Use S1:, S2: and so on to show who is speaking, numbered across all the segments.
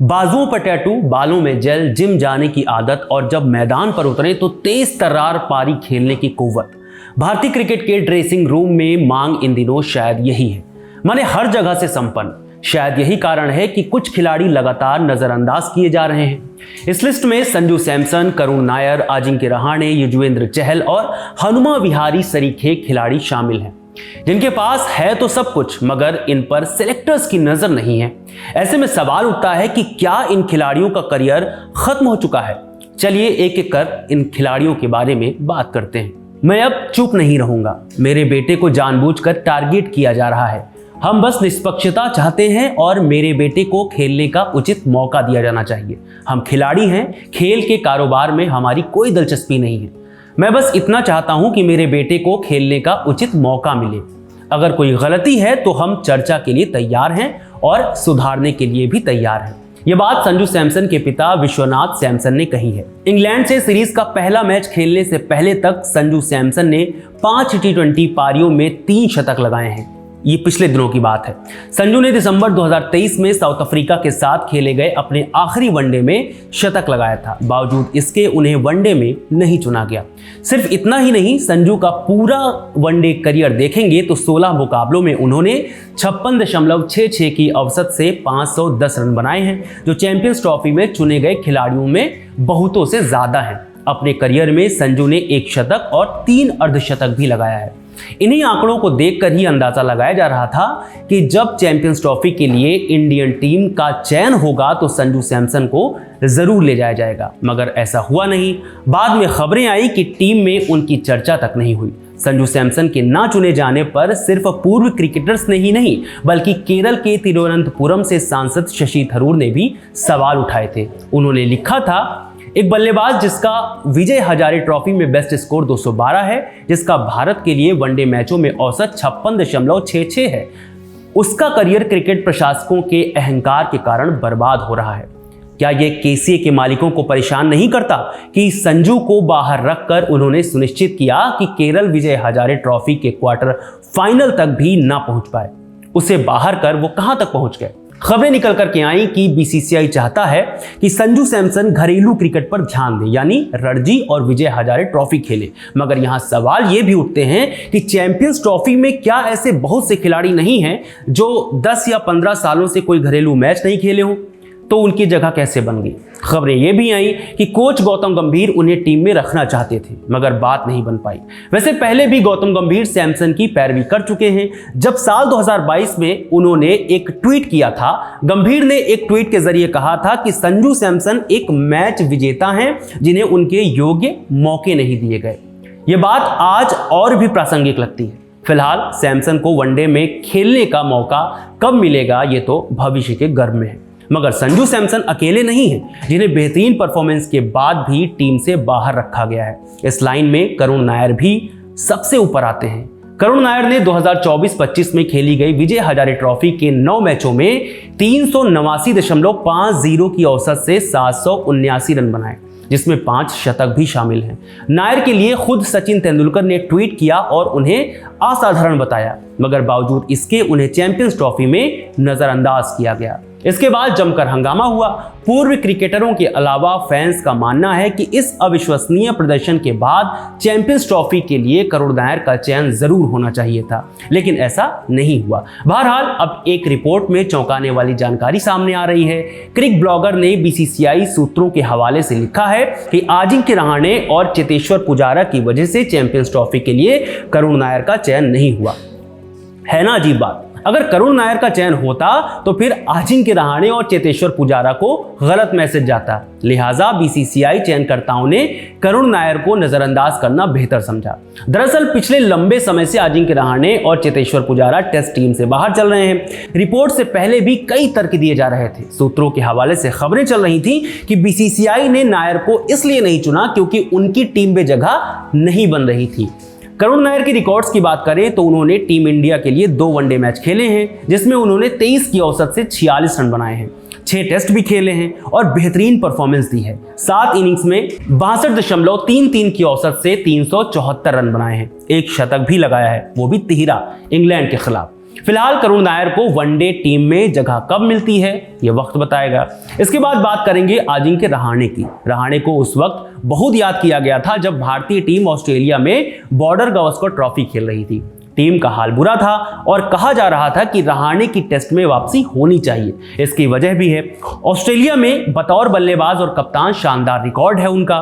S1: बाजुओं पर टैटू, बालों में जेल, जिम जाने की आदत और जब मैदान पर उतरे तो तेज तर्रार पारी खेलने की कुव्वत। भारतीय क्रिकेट के ड्रेसिंग रूम में मांग इन दिनों शायद यही है, माने हर जगह से संपन्न। शायद यही कारण है कि कुछ खिलाड़ी लगातार नजरअंदाज किए जा रहे हैं। इस लिस्ट में संजू सैमसन, करुण नायर, अजिंक्य रहाणे, युजवेंद्र चहल और हनुमा विहारी सरीखे खिलाड़ी शामिल हैं, जिनके पास है तो सब कुछ मगर इन पर सिलेक्टर्स की नजर नहीं है। ऐसे में सवाल उठता है कि क्या इन खिलाड़ियों का करियर खत्म हो चुका है? चलिए एक एक कर इन खिलाड़ियों के बारे में बात करते हैं। मैं अब चुप नहीं रहूंगा। मेरे बेटे को जानबूझकर टारगेट किया जा रहा है। हम बस निष्पक्षता चाहते हैं और मेरे बेटे को खेलने का उचित मौका दिया जाना चाहिए। हम खिलाड़ी हैं, खेल के कारोबार में हमारी कोई दिलचस्पी नहीं है। मैं बस इतना चाहता हूं कि मेरे बेटे को खेलने का उचित मौका मिले। अगर कोई गलती है तो हम चर्चा के लिए तैयार हैं और सुधारने के लिए भी तैयार हैं। यह बात संजू सैमसन के पिता विश्वनाथ सैमसन ने कही है। इंग्लैंड से सीरीज का पहला मैच खेलने से पहले तक संजू सैमसन ने 5 T20 पारियों में 3 शतक लगाए हैं। ये पिछले दिनों की बात है। संजू ने दिसंबर 2023 में साउथ अफ्रीका के साथ खेले गए अपने आखिरी वनडे में शतक लगाया था। बावजूद इसके उन्हें वनडे में नहीं चुना गया। सिर्फ इतना ही नहीं, संजू का पूरा वनडे करियर देखेंगे तो 16 मुकाबलों में उन्होंने 56.66 की औसत से 510 रन बनाए हैं, जो चैंपियंस ट्रॉफी में चुने गए खिलाड़ियों में बहुतों से ज्यादा है। अपने करियर में संजू ने 1 शतक और 3 अर्धशतक भी लगाया है। इन्हीं आंकड़ों को देखकर ही अंदाजा लगाया जा रहा था कि जब चैंपियंस ट्रॉफी के लिए इंडियन टीम का चयन होगा तो संजू सैमसन को जरूर ले जाया जाएगा, मगर ऐसा हुआ नहीं। बाद में खबरें आई कि टीम में उनकी चर्चा तक नहीं हुई। संजू सैमसन के ना चुने जाने पर सिर्फ पूर्व क्रिकेटर्स ने ही नहीं बल्कि केरल के तिरुवनंतपुरम से सांसद शशि थरूर ने भी सवाल उठाए थे। उन्होंने लिखा था, एक बल्लेबाज जिसका विजय हजारे ट्रॉफी में बेस्ट स्कोर 212 है, जिसका भारत के लिए वनडे मैचों में औसत 56.66 है, उसका करियर क्रिकेट प्रशासकों के अहंकार के कारण बर्बाद हो रहा है। क्या यह केसीए के मालिकों को परेशान नहीं करता कि संजू को बाहर रखकर उन्होंने सुनिश्चित किया कि केरल विजय हजारे ट्रॉफी के क्वार्टर फाइनल तक भी ना पहुंच पाए? उसे बाहर कर वो कहां तक पहुंच गए? खबरें निकल करके आई कि बीसीसीआई चाहता है कि संजू सैमसन घरेलू क्रिकेट पर ध्यान दें, यानी रणजी और विजय हजारे ट्रॉफी खेले। मगर यहां सवाल ये भी उठते हैं कि चैंपियंस ट्रॉफी में क्या ऐसे बहुत से खिलाड़ी नहीं हैं जो 10 या 15 सालों से कोई घरेलू मैच नहीं खेले हों? तो उनकी जगह कैसे बन गई? खबरें यह भी आई कि कोच गौतम गंभीर उन्हें टीम में रखना चाहते थे, मगर बात नहीं बन पाई। वैसे पहले भी गौतम गंभीर सैमसन की पैरवी कर चुके हैं। जब साल 2022 में उन्होंने एक ट्वीट किया था, गंभीर ने एक ट्वीट के जरिए कहा था कि संजू सैमसन एक मैच विजेता हैं जिन्हें उनके योग्य मौके नहीं दिए गए। यह बात आज और भी प्रासंगिक लगती है। फिलहाल सैमसन को वनडे में खेलने का मौका कब मिलेगा ये तो भविष्य के गर्भ में है। मगर संजू सैमसन अकेले नहीं हैं जिन्हें बेहतरीन परफॉर्मेंस के बाद भी टीम से बाहर रखा गया है। इस लाइन में करुण नायर भी सबसे ऊपर आते हैं। करुण नायर ने 2024-25 में खेली गई विजय हजारे ट्रॉफी के 9 मैचों में 389.50 की औसत से 779 रन बनाए, जिसमें 5 शतक भी शामिल हैं। नायर के लिए खुद सचिन तेंदुलकर ने ट्वीट किया और उन्हें असाधारण बताया, मगर बावजूद इसके उन्हें चैंपियंस ट्रॉफी में नजरअंदाज किया गया। इसके बाद जमकर हंगामा हुआ। पूर्व क्रिकेटरों के अलावा फैंस का मानना है कि इस अविश्वसनीय प्रदर्शन के बाद चैंपियंस ट्रॉफी के लिए करुण नायर का चयन जरूर होना चाहिए था, लेकिन ऐसा नहीं हुआ। बहरहाल अब एक रिपोर्ट में चौंकाने वाली जानकारी सामने आ रही है। क्रिक ब्लॉगर ने बीसीसीआई सूत्रों के हवाले से लिखा है कि अजिंक्य रहाणे और चेतेश्वर पुजारा की वजह से चैंपियंस ट्रॉफी के लिए करुण नायर का चयन नहीं हुआ। है ना अजीब बात? अगर करुण नायर का चयन होता तो फिर अजिंक्य रहाणे और चेतेश्वर पुजारा को गलत मैसेज जाता। लिहाजा बीसीसीआई चयनकर्ताओं ने करुण नायर को नजरअंदाज करना बेहतर समझा। दरअसल पिछले लंबे समय से अजिंक्य रहाणे और चेतेश्वर पुजारा टेस्ट टीम से बाहर चल रहे हैं। रिपोर्ट से पहले भी कई तर्क दिए जा रहे थे। सूत्रों के हवाले से खबरें चल रही थी कि बीसीसीआई ने नायर को इसलिए नहीं चुना क्योंकि उनकी टीम में जगह नहीं बन रही थी। करुण नायर की रिकॉर्ड्स की बात करें तो उन्होंने टीम इंडिया के लिए 2 वनडे मैच खेले हैं, जिसमें उन्होंने 23 की औसत से 46 रन बनाए हैं। 6 टेस्ट भी खेले हैं और बेहतरीन परफॉर्मेंस दी है। 7 इनिंग्स में 62.33 की औसत से 374 रन बनाए हैं। 1 शतक भी लगाया है, वो भी तिहरा, इंग्लैंड के खिलाफ। फिलहाल करुण नायर को वनडे टीम में जगह कब मिलती है यह वक्त बताएगा। इसके बाद बात करेंगे अजिंक्य रहाणे की। रहाणे को उस वक्त बहुत याद किया गया था जब भारतीय टीम ऑस्ट्रेलिया में बॉर्डर गावस्कर ट्रॉफी खेल रही थी। टीम का हाल बुरा था और कहा जा रहा था कि रहाणे की टेस्ट में वापसी होनी चाहिए। इसकी वजह भी है, ऑस्ट्रेलिया में बतौर बल्लेबाज और कप्तान शानदार रिकॉर्ड है उनका।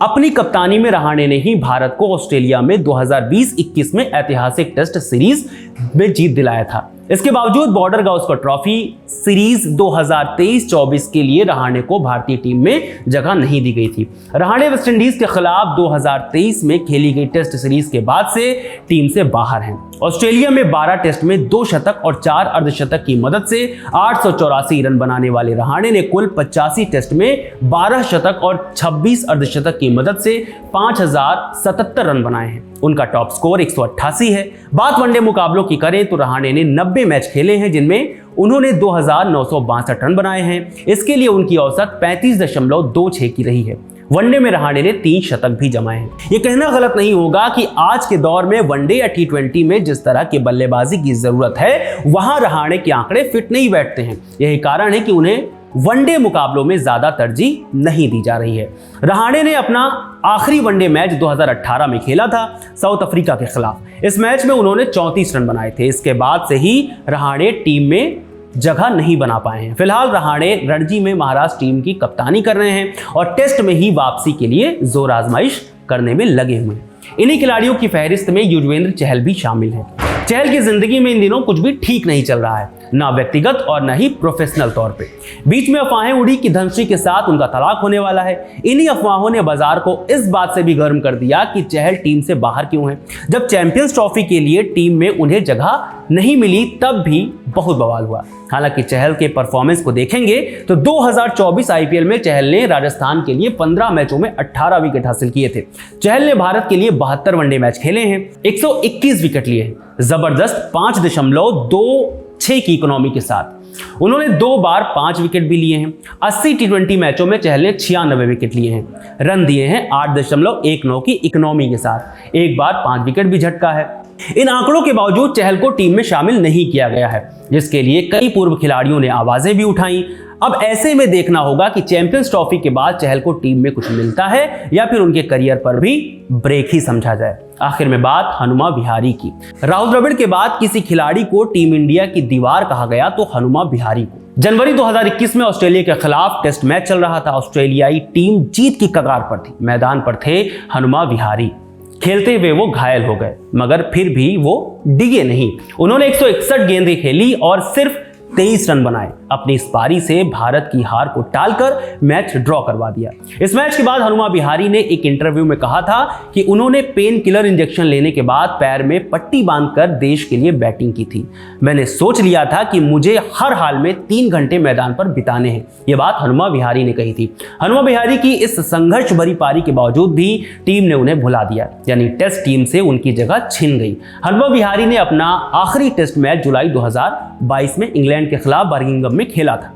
S1: अपनी कप्तानी में रहाणे ने ही भारत को ऑस्ट्रेलिया में 2020-21 में ऐतिहासिक टेस्ट सीरीज में जीत दिलाया था। इसके बावजूद बॉर्डर गावस्कर ट्रॉफी सीरीज 2023-24 के लिए रहाणे को भारतीय टीम में जगह नहीं दी गई थी। रहाणे वेस्टइंडीज के खिलाफ 2023 में खेली गई टेस्ट सीरीज के बाद से टीम से बाहर हैं। ऑस्ट्रेलिया में 12 टेस्ट में 2 शतक और 4 अर्धशतक की मदद से 884 रन बनाने वाले रहाणे ने कुल 85 टेस्ट में 12 शतक और 26 अर्धशतक की मदद से 5077 रन बनाए हैं। उनका टॉप स्कोर 188 है। बात वनडे मुकाबलों की करें तो रहाणे ने 90 मैच खेले हैं जिनमें उन्होंने 2962 रन बनाए हैं। इसके लिए उनकी औसत 35.26 की रही है। वनडे में रहाणे ने 3 शतक भी जमाए हैं। यह कहना गलत नहीं होगा कि आज के दौर में वनडे या T20 में जिस तरह की बल्लेबाजी की जरूरत है वहां रहाणे के आंकड़े फिट नहीं बैठते हैं। यही कारण है कि उन्हें वनडे मुकाबलों में ज्यादा तरजीह नहीं दी जा रही है। रहाणे ने अपना आखिरी वनडे मैच 2018 में खेला था साउथ अफ्रीका के खिलाफ। इस मैच में उन्होंने 34 रन बनाए थे। इसके बाद से ही रहाणे टीम में जगह नहीं बना पाए हैं। फिलहाल रहाणे रणजी में महाराष्ट्र टीम की कप्तानी कर रहे हैं और टेस्ट में ही वापसी के लिए जोर आजमाइश करने में लगे हुए हैं। इन्हीं खिलाड़ियों की फहरिस्त में युजवेंद्र चहल भी शामिल है। चहल की जिंदगी में इन दिनों कुछ भी ठीक नहीं चल रहा है, ना व्यक्तिगत और न ही प्रोफेशनल तौर पे। बीच में अफवाहें उड़ी कि धनश्री के साथ उनका तलाक होने वाला है। इन्हीं अफवाहों ने बाजार को इस बात से भी गर्म कर दिया कि चहल टीम से बाहर क्यों है। जब चैंपियंस ट्रॉफी के लिए टीम में उन्हें जगह नहीं मिली तब भी बहुत बवाल हुआ। हालांकि चहल के परफॉर्मेंस को देखेंगे तो 2024 आईपीएल में चहल ने राजस्थान के लिए 15 मैचों में 18 विकेट हासिल किए थे। चहल ने भारत के लिए 72 वनडे मैच खेले हैं, 121 विकेट लिए हैं। जबरदस्त 5.26 की इकोनॉमी के साथ उन्होंने 2 बार 5 विकेट भी लिए हैं। 80 T20 मैचों में चहल ने 96 विकेट लिए हैं। रन दिए हैं 8.19 की इकोनॉमी के साथ। एक बार 5 विकेट भी झटका है। इन आंकड़ों के बावजूद चहल को टीम में शामिल नहीं किया गया है, जिसके लिए कई पूर्व खिलाड़ियों ने आवाजें भी उठाई। अब ऐसे में देखना होगा कि चैंपियंस ट्रॉफी के बाद चहल को टीम में कुछ मिलता है या फिर उनके करियर पर भी ब्रेक ही समझा जाए। आखिर में बात हनुमा विहारी की। राहुल द्रविड़ के बाद किसी खिलाड़ी को टीम इंडिया की दीवार कहा गया तो हनुमा विहारी को। जनवरी 2021 में ऑस्ट्रेलिया के खिलाफ टेस्ट मैच चल रहा था। ऑस्ट्रेलियाई टीम जीत की कगार पर थी। मैदान पर थे हनुमा विहारी। खेलते हुए वो घायल हो गए, मगर फिर भी वो डिगे नहीं। उन्होंने 161 गेंदें खेली और सिर्फ 23 रन बनाए। अपनी इस पारी से भारत की हार को टालकर मैच ड्रॉ करवा दिया। इस मैच के बाद हनुमा विहारी ने एक इंटरव्यू में कहा था कि उन्होंने पेन किलर इंजेक्शन लेने के बाद पैर में पट्टी बांधकर देश के लिए बैटिंग की थी। मैंने सोच लिया था कि मुझे हर हाल में 3 घंटे मैदान पर बिताने हैं। यह बात हनुमा विहारी ने कही थी। हनुमा विहारी की इस संघर्ष भरी पारी के बावजूद भी टीम ने उन्हें भुला दिया, यानी टेस्ट टीम से उनकी जगह छिन गई। हनुमा विहारी ने अपना आखिरी टेस्ट मैच जुलाई 2022 में इंग्लैंड के खिलाफ बर्मिंघम में खेला था,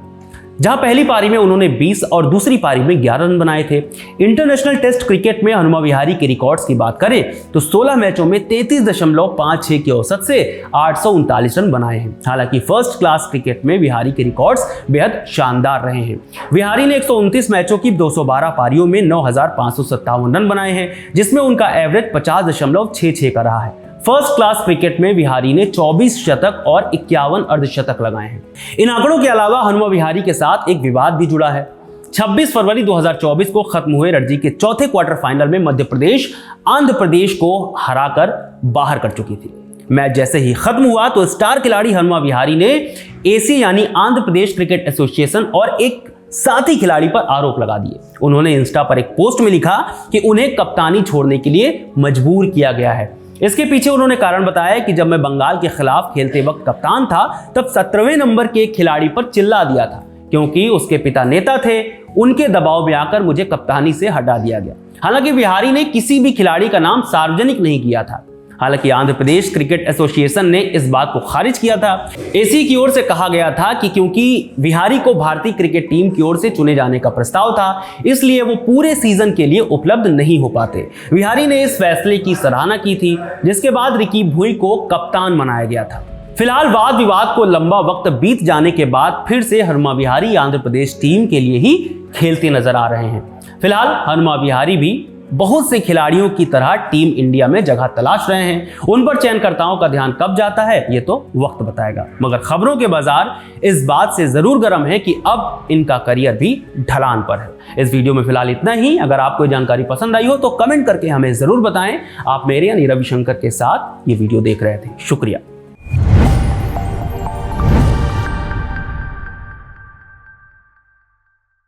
S1: जहां पहली पारी में उन्होंने 20 और दूसरी पारी में 11 रन बनाए थे। इंटरनेशनल टेस्ट क्रिकेट में हनुमा विहारी के रिकॉर्ड्स की बात करें तो 16 मैचों में 33.56 की औसत से 839 रन बनाए हैं। हालांकि फर्स्ट क्लास क्रिकेट में विहारी के रिकॉर्ड्स बेहद शानदार रहे हैं। विहारी ने 129 मैचों की 212 पारियों में 9557 रन बनाए हैं, जिसमें उनका एवरेज 50.66 का रहा है। फर्स्ट क्लास क्रिकेट में विहारी ने 24 शतक और 51 अर्धशतक लगाए हैं। इन आंकड़ों के अलावा हनुमा विहारी के साथ एक विवाद भी जुड़ा है। 26 फरवरी 2024 को खत्म हुए रणजी के चौथे क्वार्टर फाइनल में मध्य प्रदेश आंध्र प्रदेश को हराकर बाहर कर चुकी थी। मैच जैसे ही खत्म हुआ तो स्टार खिलाड़ी हनुमा विहारी ने एसी यानी आंध्र प्रदेश क्रिकेट एसोसिएशन और एक साथी खिलाड़ी पर आरोप लगा दिए। उन्होंने इंस्टा पर एक पोस्ट में लिखा कि उन्हें कप्तानी छोड़ने के लिए मजबूर किया गया है। इसके पीछे उन्होंने कारण बताया कि जब मैं बंगाल के खिलाफ खेलते वक्त कप्तान था तब 17वें नंबर के खिलाड़ी पर चिल्ला दिया था, क्योंकि उसके पिता नेता थे। उनके दबाव में आकर मुझे कप्तानी से हटा दिया गया। हालांकि विहारी ने किसी भी खिलाड़ी का नाम सार्वजनिक नहीं किया था। हालांकि आंध्र प्रदेश क्रिकेट एसोसिएशन ने इस बात को खारिज किया था। एसी की ओर से कहा गया था कि क्योंकि विहारी को भारतीय क्रिकेट टीम की ओर से चुने जाने का प्रस्ताव था, इसलिए वो पूरे सीजन के लिए उपलब्ध नहीं हो पाते। विहारी ने इस फैसले की सराहना की थी, जिसके बाद रिकी भुई को कप्तान बनाया गया था। फिलहाल वाद विवाद को लंबा वक्त बीत जाने के बाद फिर से हनुमा विहारी आंध्र प्रदेश टीम के लिए ही खेलते नजर आ रहे हैं। फिलहाल हनुमा विहारी भी बहुत से खिलाड़ियों की तरह टीम इंडिया में जगह तलाश रहे हैं। उन पर चयनकर्ताओं का ध्यान कब जाता है ये तो वक्त बताएगा, मगर खबरों के बाजार इस बात से जरूर गर्म है कि अब इनका करियर भी ढलान पर है। इस वीडियो में फिलहाल इतना ही। अगर आपको जानकारी पसंद आई हो तो कमेंट करके हमें जरूर बताएं। आप मेरे यानी रविशंकर के साथ ये वीडियो देख रहे थे। शुक्रिया।